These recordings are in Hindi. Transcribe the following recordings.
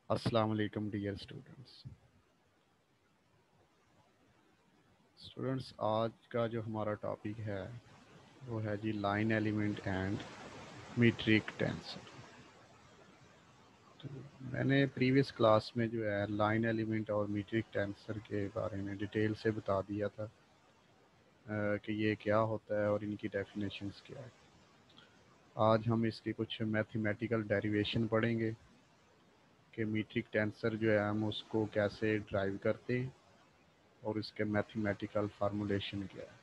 अस्सलाम वालेकुम डियर स्टूडेंट्स आज का जो हमारा टॉपिक है वो है जी line element and metric tensor. तो मैंने प्रीवियस क्लास में जो है लाइन एलिमेंट और मीट्रिक टेंसर के बारे में डिटेल से बता दिया था कि ये क्या होता है और इनकी डेफिनेशंस क्या है। आज हम इसके कुछ मैथमेटिकल डेरिवेशन पढ़ेंगे कि मीट्रिक टेंसर जो है हम उसको कैसे ड्राइव करते हैं और इसके मैथमेटिकल फार्मूलेशन क्या है,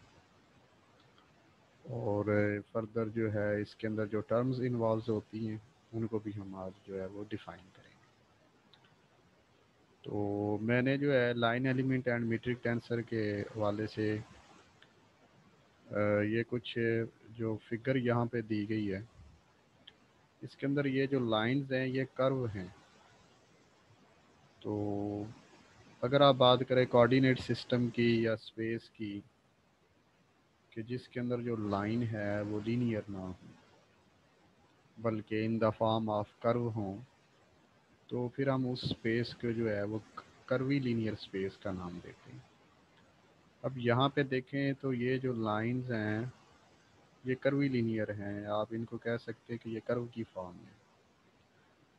और फर्दर जो है इसके अंदर जो टर्म्स इन्वॉल्व होती हैं उनको भी हम आज जो है वो डिफ़ाइन करेंगे। तो मैंने जो है line element and metric tensor के हवाले से ये कुछ जो फिगर यहाँ पे दी गई है, इसके अंदर ये जो लाइंस हैं ये कर्व हैं। तो अगर आप बात करें कोऑर्डिनेट सिस्टम की या स्पेस की, कि जिसके अंदर जो लाइन है वो लीनियर ना हो बल्कि in the form of curve हों, तो फिर हम उस स्पेस को जो है वो कर्वी लीनियर स्पेस का नाम देते हैं। अब यहाँ पे देखें तो ये जो लाइंस हैं ये कर्वी लीनियर हैं, आप इनको कह सकते हैं कि ये कर्व की फॉर्म है।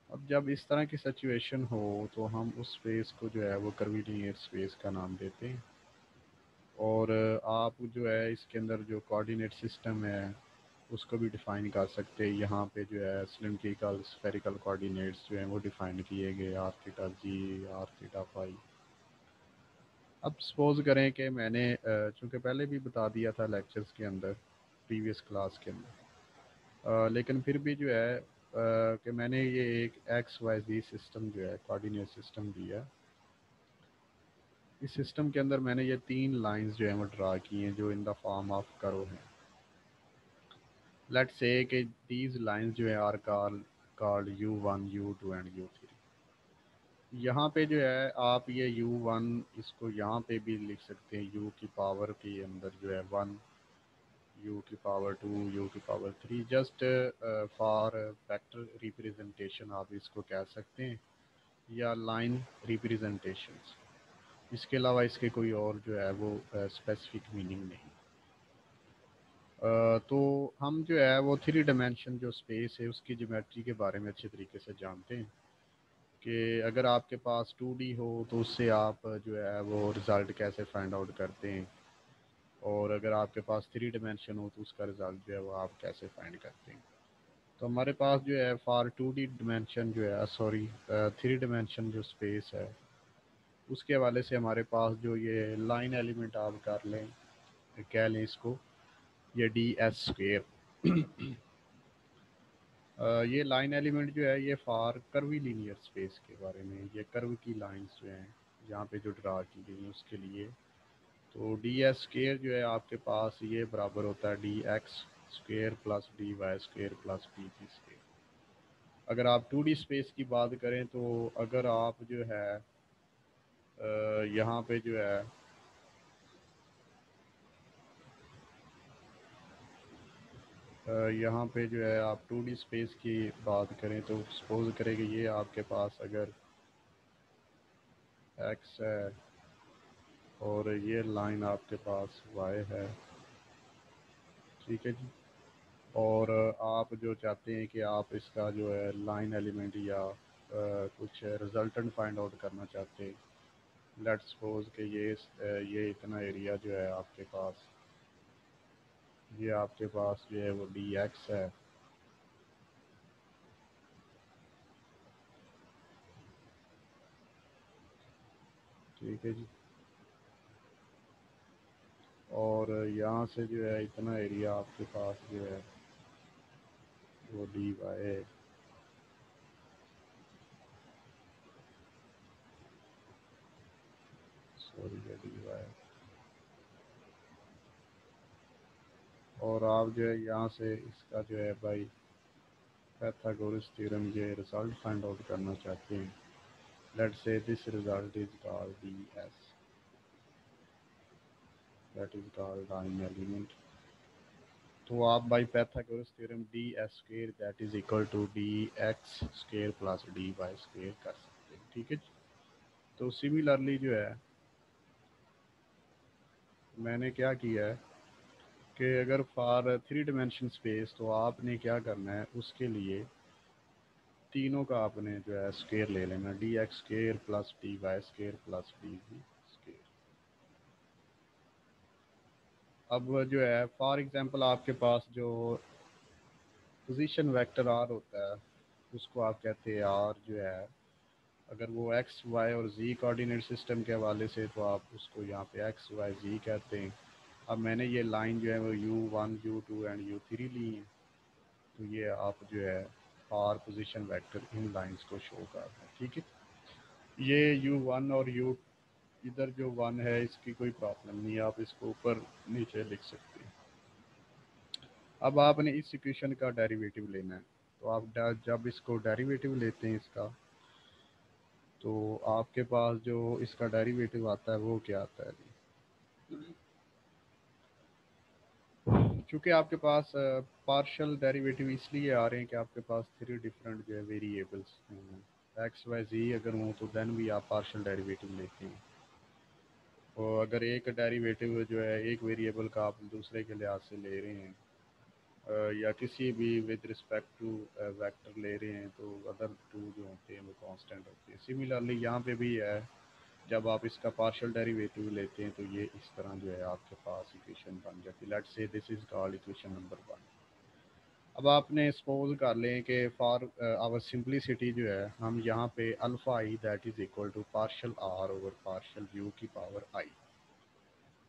अब जब इस तरह की सिचुएशन हो तो हम उस स्पेस को जो है वो कर्वी लीनियर स्पेस का नाम देते हैं। और आप जो है इसके अंदर जो कोऑर्डिनेट सिस्टम है उसको भी डिफ़ाइन कर सकते हैं। यहाँ पे जो है सिलेंड्रिकल स्फेरिकल कोऑर्डिनेट्स जो हैं वो डिफ़ाइन किए गए, R theta G, R theta phi. अब सपोज करें कि मैंने चूँकि पहले भी बता दिया था लेक्चर्स के अंदर, प्रीवियस क्लास के अंदर, लेकिन फिर भी जो है कि मैंने ये एक एक्स वाई जी सिस्टम जो है कोऑर्डिनेट सिस्टम दिया। इस सिस्टम के अंदर मैंने ये तीन लाइंस जो हैं वो ड्रा की हैं जो इन द फॉर्म ऑफ करो हैं। लेट्स से कि दीज लाइंस जो है are called u1 u2 and u3। यहाँ पे जो है आप ये u1 इसको यहाँ पे भी लिख सकते हैं, u की पावर के अंदर जो है 1, u की पावर 2, u की power 3, just for vector representation आप इसको कह सकते हैं, या लाइन रिप्रेजेंटेशंस। इसके अलावा इसके कोई और जो है वो स्पेसिफिक मीनिंग नहीं। तो हम जो है वो थ्री डायमेंशन जो स्पेस है उसकी ज्योमेट्री के बारे में अच्छे तरीके से जानते हैं कि अगर आपके पास 2D हो तो उससे आप जो है वो रिज़ल्ट कैसे फाइंड आउट करते हैं, और अगर आपके पास थ्री डायमेंशन हो तो उसका रिज़ल्ट जो है वो आप कैसे फाइंड करते हैं। तो हमारे पास जो है फॉर 2D डायमेंशन जो है, सॉरी, थ्री डायमेंशन जो स्पेस है उसके हवाले से हमारे पास जो ये लाइन एलिमेंट आप कर लें, कह लें इसको ये डी एस स्क्वेयर। ये लाइन एलिमेंट जो है ये फार कर्वी लीनियर स्पेस के बारे में, ये कर्व की लाइंस जो हैं यहाँ पे जो ड्रा की गई हैं उसके लिए। तो डी एस स्क्वेयर जो है आपके पास ये बराबर होता है D X square plus D Y square plus D Z square. अगर आप 2D स्पेस की बात करें तो अगर आप जो है यहाँ पे जो है यहाँ पे जो है आप 2D स्पेस की बात करें तो सपोज करें कि ये आपके पास अगर x है और ये लाइन आपके पास y है, ठीक है जी। और आप जो चाहते हैं कि आप इसका जो है लाइन एलिमेंट या कुछ रिजल्टेंट फाइंड आउट करना चाहते हैं। लेट्स सपोज कि ये इतना एरिया जो है आपके पास, ये आपके पास जो है वो डी एक्स है, ठीक है जी। और यहाँ से जो है इतना एरिया आपके पास जो है वो डी वाई, सॉरी ये डी वाई। और आप जो है यहाँ से इसका जो है भाई पैथागोरस थ्योरम ये रिजल्ट फाइंड आउट करना चाहते हैं। Let's say this result is called D S, that is called line element. तो आप by Pythagoras theorem D S square that is equal to D X square plus D Y square कर सकते हैं। ठीक है। तो सिमिलरली जो है मैंने क्या किया है कि अगर फॉर 3 डायमेंशन स्पेस तो आपने क्या करना है, उसके लिए तीनों का आपने जो है स्क्वायर ले लेना, D x square plus D Y square plus D V square. अब जो है फॉर एग्जांपल आपके पास जो पोजीशन वेक्टर आर होता है उसको आप कहते हैं आर जो है, अगर वो एक्स वाई और जी कोऑर्डिनेट सिस्टम के हवाले से तो आप उसको यहाँ पे एक्स वाई जी कहते हैं। अब मैंने ये लाइन जो है वो u1 u2 एंड u3 ली है, तो ये आप जो है R position vector in lines को शो कर रहे हैं। ठीक है, ये u1 और u इधर जो वन है इसकी कोई प्रॉब्लम नहीं है, आप इसको ऊपर नीचे लिख सकते हैं। अब आपने इस इक्वेशन का डेरिवेटिव लेना है, तो आप जब इसको डेरिवेटिव लेते हैं इसका, तो आपके पास जो इसका डेरिवेटिव आता है वो क्या आता है। चूँकि आपके पास पार्शियल डेरिवेटिव इसलिए आ रहे हैं कि आपके पास 3 डिफरेंट जो है वेरिएबल्स हैं, एक्स वाई जी अगर हो तो देन भी आप पार्शियल डेरिवेटिव लेते हैं। और अगर एक डेरिवेटिव जो है एक वेरिएबल का आप दूसरे के लिहाज से ले रहे हैं, या किसी भी विद रिस्पेक्ट टू वेक्टर ले रहे हैं, तो अदर टू जो होते हैं वो कांस्टेंट होते हैं। सिमिलरली यहाँ पे भी है, जब आप इसका पार्शियल डेरिवेटिव लेते हैं तो ये इस तरह जो है आपके पास इक्वेशन बन जाती है। Let's say this is called equation number 1। अब आपने सपोज कर लें कि फॉर आवर सिंपलिसिटी जो है हम यहाँ पे alpha I that is equal to partial R over partial U की पावर आई।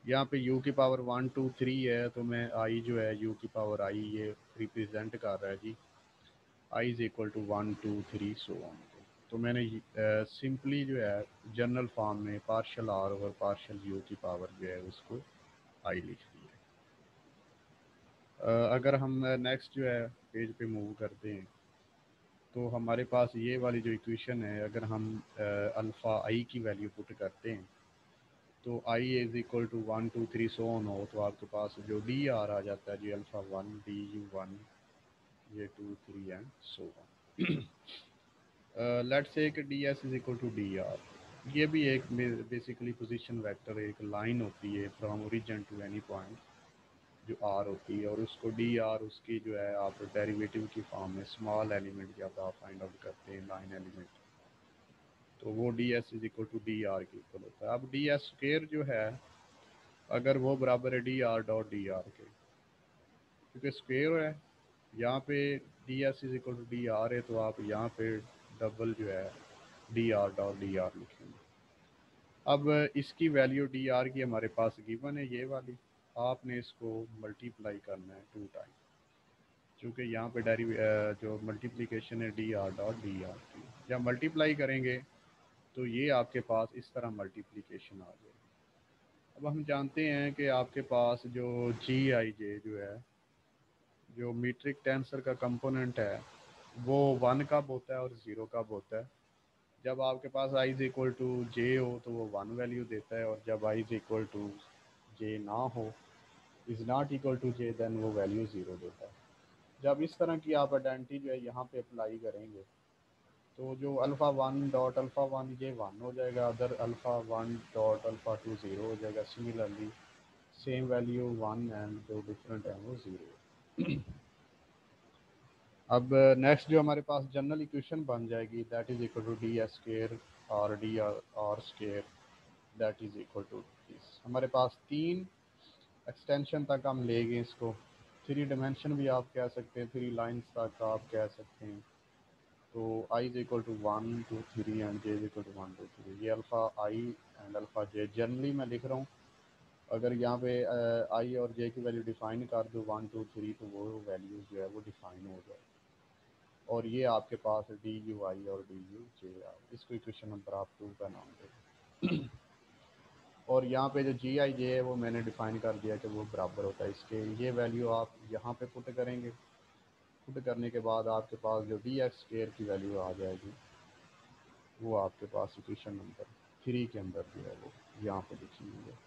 यहाँ पे u की पावर 1 2 3 है, तो मैं i जो है u की पावर i ये रिप्रेजेंट कर रहा है जी, i is equal to 1 2 3 so on. तो मैंने सिंपली जो है जनरल फॉर्म में partial R over partial U की पावर जो है उसको i लिख दिया। अगर हम नेक्स्ट जो है पेज पे मूव करते हैं, तो हमारे पास ये वाली जो इक्वेशन है, अगर हम अल्फ़ा आई की वैल्यू पुट करते हैं तो i is equal to 1 2 3 so on हो, तो आपके पास जो डी आर आ जाता है जी अल्फ़ा 1 डी यू 1 ये 2 3 and so on. Let's say कि D S is equal to D R, ये भी एक बेसिकली पोजीशन वेक्टर एक लाइन होती है from origin to any point जो आर होती है, और उसको डी आर उसकी जो है आप डेरिवेटिव की फॉर्म में स्मॉल एलिमेंट जब आप फाइंड आउट करते हैं लाइन एलिमेंट, तो वो D S is equal to D R के इक्वल होता है। अब डी एस स्क्वेयर जो है अगर वो बराबर है D R dot D R के, क्योंकि स्क्वेयर है यहाँ पे D S is equal to D R है, तो आप यहाँ पे डबल जो है D R dot D R लिखेंगे। अब इसकी वैल्यू डी आर की हमारे पास गिवन है ये वाली, आपने इसको मल्टीप्लाई करना है 2 टाइम, क्योंकि यहाँ पे जो मल्टीप्लिकेशन है D R dot D are की, जब मल्टीप्लाई करेंगे तो ये आपके पास इस तरह मल्टीप्लिकेशन आ जाएगी। अब हम जानते हैं कि आपके पास जो जी आई जे जो है जो मीट्रिक टेंसर का कंपोनेंट है वो 1 कब होता है और 0 कब होता है। जब आपके पास I is equal to J हो तो वो 1 वैल्यू देता है, और जब आई इज इक्वल टू जे ना हो, is not equal to J, then वो वैल्यू 0 देता है। जब इस तरह की आप आइडेंटिटी जो है यहाँ पे अप्लाई करेंगे, तो जो अल्फ़ा 1 डॉट अल्फ़ा 1 ये 1 हो जाएगा, अदर अल्फ़ा 1 डॉट अल्फ़ा 2 0 हो जाएगा। सिमिलरली सेम वैल्यू 1 एंड जो डिफरेंट है वो 0। अब नेक्स्ट जो हमारे पास जनरल इक्वेशन बन जाएगी that is equal to D S square और D R square that is equal to this. हमारे पास 3 एक्सटेंशन तक हम ले गए इसको, 3 डायमेंशन भी आप कह सकते हैं, 3 लाइन्स तक आप कह सकते हैं। तो I is equal to 1 2 3 and J is equal to 1 2 3, ये alpha I and alpha J generally मैं लिख रहा हूँ। अगर यहाँ पे आई और जे की वैल्यू डिफाइन कर दो 1 2 3, तो वो वैल्यूज़ जो है वो डिफाइन हो जाए, और ये आपके पास डी यू आई और डी यू जे आई, इसको इक्वेशन नंबर आप 2 का नाम दें। और यहाँ पे जो जी आई जे है वो मैंने डिफाइन कर दिया कि वो बराबर होता है इसके, ये वैल्यू आप यहाँ पे पुट करेंगे, पुट करने के बाद आपके पास जो डी एक्स स्क्वेयर की वैल्यू आ जाएगी वो आपके पास इक्वेशन नंबर 3 के अंदर जो है वो यहाँ पे लिखी हुई है।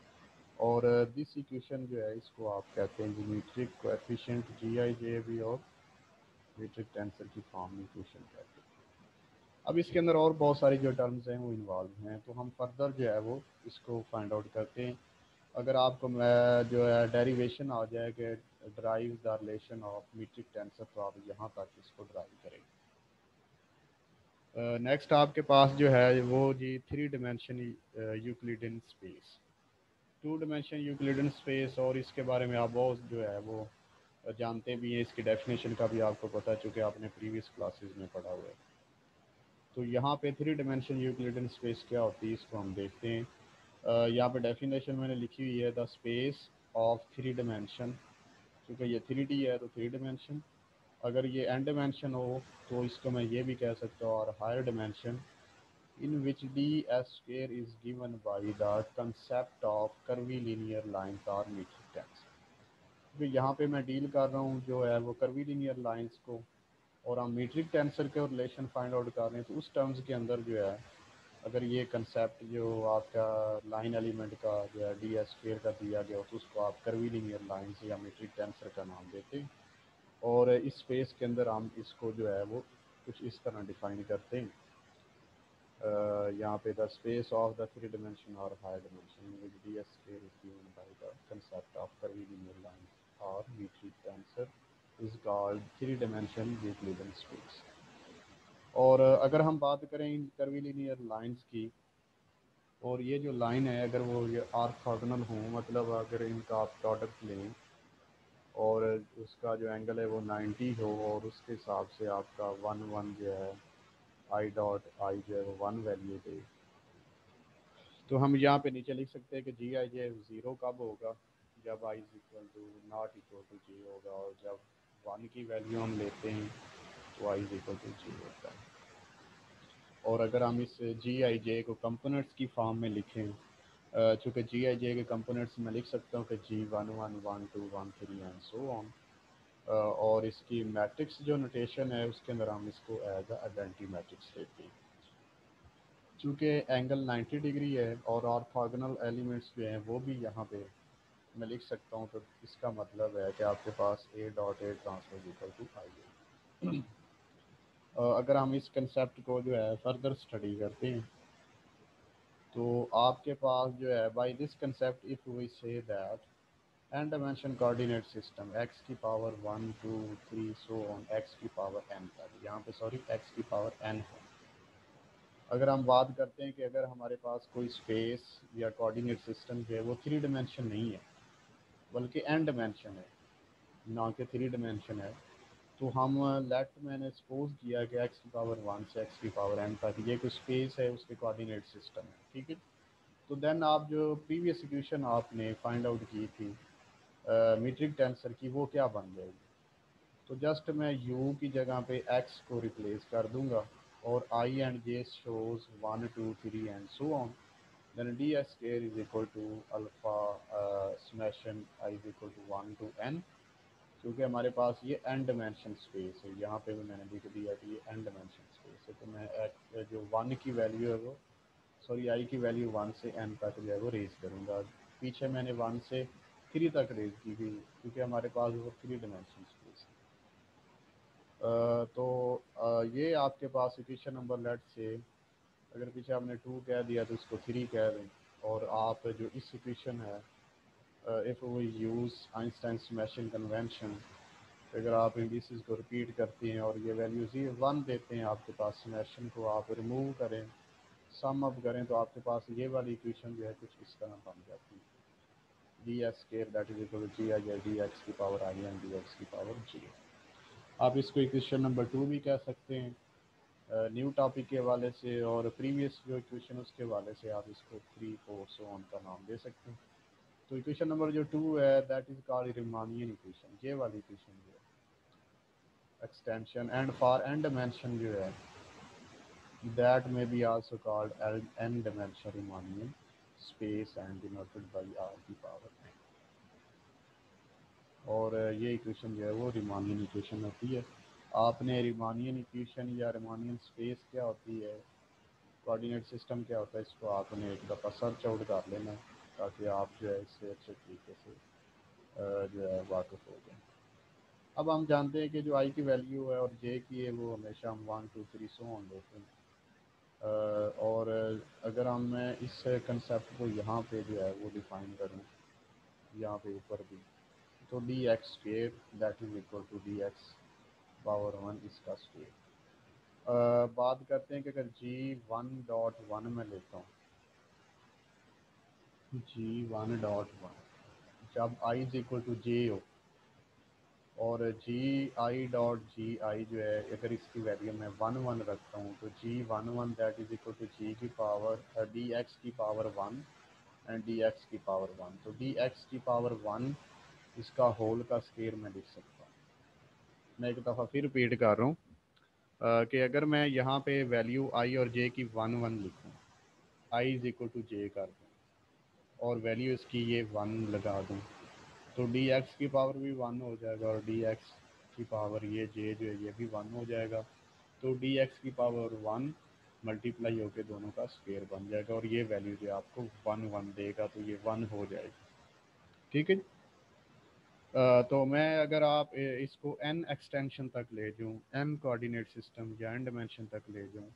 और दिस इक्वेशन जो है इसको आप कहते हैं ज्योमेट्रिक कोएफिशिएंट जी आई जे भी, और मीट्रिक टेंसर की फॉर्म में इक्वेशन कहते हैं। अब इसके अंदर और बहुत सारी जो टर्म्स हैं वो इन्वॉल्व हैं, तो हम फर्दर जो है वो इसको फाइंड आउट करते हैं। अगर आपको जो है डेरिवेशन आ जाए कि drive the relation of metric tensor, तो आप यहाँ तक इसको ड्राइव करेंगे। नेक्स्ट आपके पास जो है वो जी three dimension Euclidean space, two dimension Euclidean space, और इसके बारे में आप बहुत जो है वो जानते भी हैं, इसकी डेफिनेशन का भी आपको पता, चूँकि आपने प्रीवियस क्लासेस में पढ़ा हुआ है। तो यहाँ पे थ्री डिमेंशन यूक्लिडियन स्पेस क्या होती है इसको हम देखते हैं। यहाँ पे डेफिनेशन मैंने लिखी हुई है, the space of three dimension, क्योंकि ये थ्री डी है तो थ्री डिमेंशन। अगर ये एन डिमेंशन हो तो इसको मैं ये भी कह सकता हूँ, और higher dimension in which d square is given by the concept of curvilinear lines or metric tensor। तो यहाँ पे मैं डील कर रहा हूँ जो है वो कर्वीलिनियर लाइंस को, और हम मीट्रिक टेंसर के रिलेशन फाइंड आउट कर रहे हैं, तो उस टर्म्स के अंदर जो है अगर ये कंसेप्ट जो आपका लाइन एलिमेंट का जो है डी स्क्वायर का दिया गया हो, तो उसको आप कर्वीलिनियर लाइंस या मीट्रिक टेंसर का नाम देते हैं। और इस स्पेस के अंदर हम इसको जो है वो कुछ इस तरह डिफाइन करते हैं। यहाँ पे the space of the three dimension और higher dimension which d square is given by the concept of curvilinear line और metric tensor is called three dimension Euclidean space. और अगर हम बात करें इन कर्वीलिनियर लाइंस की, और ये जो लाइन है अगर वो ये ऑर्थोगोनल हो, मतलब अगर इनका आप प्रोडक्ट लें और उसका जो एंगल है वो 90 हो, और उसके हिसाब से आपका 1 1 जो है आई डॉट आई जो है वो 1 वैल्यू दे, तो हम यहाँ पे नीचे लिख सकते हैं कि जी आई जे ज़ीरो कब होगा, जब आई is equal to not equal to j होगा, और जब 1 की वैल्यू हम लेते हैं तो आई इज इक्वल टू जी होता है। और अगर हम इस जी आई जे को कंपोनेंट्स की फॉर्म में लिखें, चूँकि जी आई जे के कंपोनेंट्स मैं लिख सकता हूँ कि जी 1 1 1 2 1 3 एंड सो ऑन, और इसकी मैट्रिक्स जो नोटेशन है उसके अंदर हम इसको एज आइडेंटिटी मैट्रिक्स लेते हैं। चूँकि एंगल 90 डिग्री है और ऑर्थोगोनल एलिमेंट्स जो हैं वो भी यहाँ पे मैं लिख सकता हूँ, तो इसका मतलब है कि आपके पास A dot A transpose equal to I है। अगर हम इस कंसेप्ट को जो है फर्दर स्टडी करते हैं, तो आपके पास जो है by this concept if we say that N dimension coordinate system X की पावर 1 2 3 सो ऑन एक्स की पावर एन तक, यहाँ पे सॉरी एक्स की पावर एन है। अगर हम बात करते हैं कि अगर हमारे पास कोई स्पेस या कोऑर्डिनेट सिस्टम जो है वो थ्री डिमेंशन नहीं है बल्कि एन डिमेंशन है, ना कि थ्री डिमेंशन है, तो हम लेट मैंने सपोज किया कि एक्स की पावर 1 से एक्स की पावर एन तक ये कोई स्पेस है, उसके कोऑर्डिनेट सिस्टम है, ठीक है। तो देन आप जो प्रीवियस इक्वेशन आपने फाइंड आउट की थी मीट्रिक टेंसर की, वो क्या बन जाएगी, तो जस्ट मैं u की जगह पे x को रिप्लेस कर दूंगा, और i and j shows 1 2 3 and so on, then D square is equal to alpha summation i is equal to 1 to n, क्योंकि हमारे पास ये एन डिमेंशन स्पेस है, यहाँ पे भी मैंने लिख दिया कि ये एन डिमेंशन स्पेस है, तो मैं जो 1 की वैल्यू है वो सॉरी आई की वैल्यू 1 से n तक जो है वो रेज करूँगा। पीछे मैंने 1 से 3 तक रेज की थी, क्योंकि हमारे पास वो थ्री डिमेंशन स्पेस है। तो ये आपके पास इक्वेशन नंबर लेट से अगर पीछे आपने 2 कह दिया तो इसको 3 कह दें, और आप जो इस इक्वेशन है if we use Einstein summation convention, अगर आप इंडिसेस को रिपीट करते हैं और ये वैल्यूज़ ये 1 देते हैं आपके पास, समेशन को आप रिमूव करें, सम अप करें, तो आपके पास ये वाली इक्वेशन जो है कुछ इस तरह बन जाती है, D x square that is equal to g i या डी एक्स की power i and d x की पावर जी। आप इसको इक्वेशन नंबर 2 भी कह सकते हैं न्यू टॉपिक के हवाले से, और प्रीवियस जो इक्वेशन उसके हवाले से आप इसको 3 4 सो ऑन का नाम दे सकते हैं। तो इक्वेशन नंबर जो 2 है that is called Riemannian equation, ये वाली इक्वेशन जो है extension and for N dimension जो है that may be also called N dimension Riemannian space and denoted by R की पावर एन। और ये इक्वेशन जो है वो रिमानियन इक्वेशन होती है। आपने रिमानियन इक्वेशन या रिमानियन स्पेस क्या होती है, कोऑर्डिनेट सिस्टम क्या होता है, इसको आपने एक दफ़ा सर्च आउट कर लेना, ताकि आप जो है इससे अच्छे तरीके से जो है वाकिफ़ हो जाए। अब हम जानते हैं कि जो आई की वैल्यू है और जे की है वो हमेशा हम 1 2 3 सो ऑन लेते हैं, और अगर मैं इस कंसेप्ट को यहाँ पे जो है वो डिफाइन करूँ, यहाँ पे ऊपर भी, तो D X square that is equal to D X power one इसका स्क्वेयर। बात करते हैं कि अगर जी वन डॉट वन में लेता हूँ, जी वन डॉट वन जब आई इज इक्वल टू जे हो, और जी आई डॉट जी आई जो है अगर इसकी वैल्यू मैं वन वन रखता हूँ, तो g one one that is equal to g की पावर डी एक्स की power one and d x की पावर वन। तो डी एक्स की पावर वन इसका होल का स्क्वायर मैं लिख सकता हूँ। मैं एक दफ़ा फिर रिपीट कर रहा हूँ कि अगर मैं यहाँ पे वैल्यू आई और जे की वन वन लिखूँ, आई इज इक्वल टू जे कर दूँ और वैल्यू इसकी ये वन लगा दूँ, तो डी एक्स की पावर भी वन हो जाएगा और डी एक्स की पावर ये जे जो है ये भी वन हो जाएगा। तो डी एक्स की पावर वन मल्टीप्लाई होकर दोनों का स्क्वायर बन जाएगा और ये वैल्यू जो आपको वन वन देगा, तो ये वन हो जाएगी। ठीक है। तो मैं अगर आप इसको n एक्सटेंशन तक ले जाऊँ, m कोऑर्डिनेट सिस्टम या n डायमेंशन तक ले जाऊँ,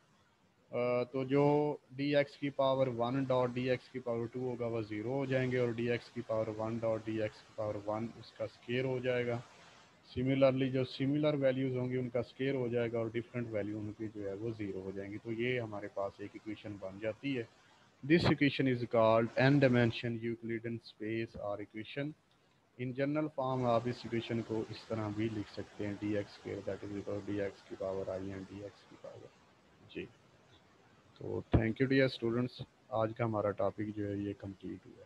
तो जो डी एक्स की power one dot D x की पावर टू होगा वह ज़ीरो हो जाएंगे और डी एक्स की power one dot D x की पावर वन उसका स्केयर हो जाएगा। सिमिलरली जो सिमिलर वैल्यूज़ होंगी उनका स्केयर हो जाएगा और डिफरेंट वैल्यू उनकी जो है वो ज़ीरो हो जाएंगी। तो ये हमारे पास एक इक्वेशन बन जाती है। This equation is called an dimension Euclidean space और इक्वेशन। इन जनरल फॉर्म आप इस इक्वेशन को इस तरह भी लिख सकते हैं, d x square that is equal d x की power i and d x की पावर जी। तो थैंक यू डियर स्टूडेंट्स, आज का हमारा टॉपिक जो है ये कंप्लीट हुआ।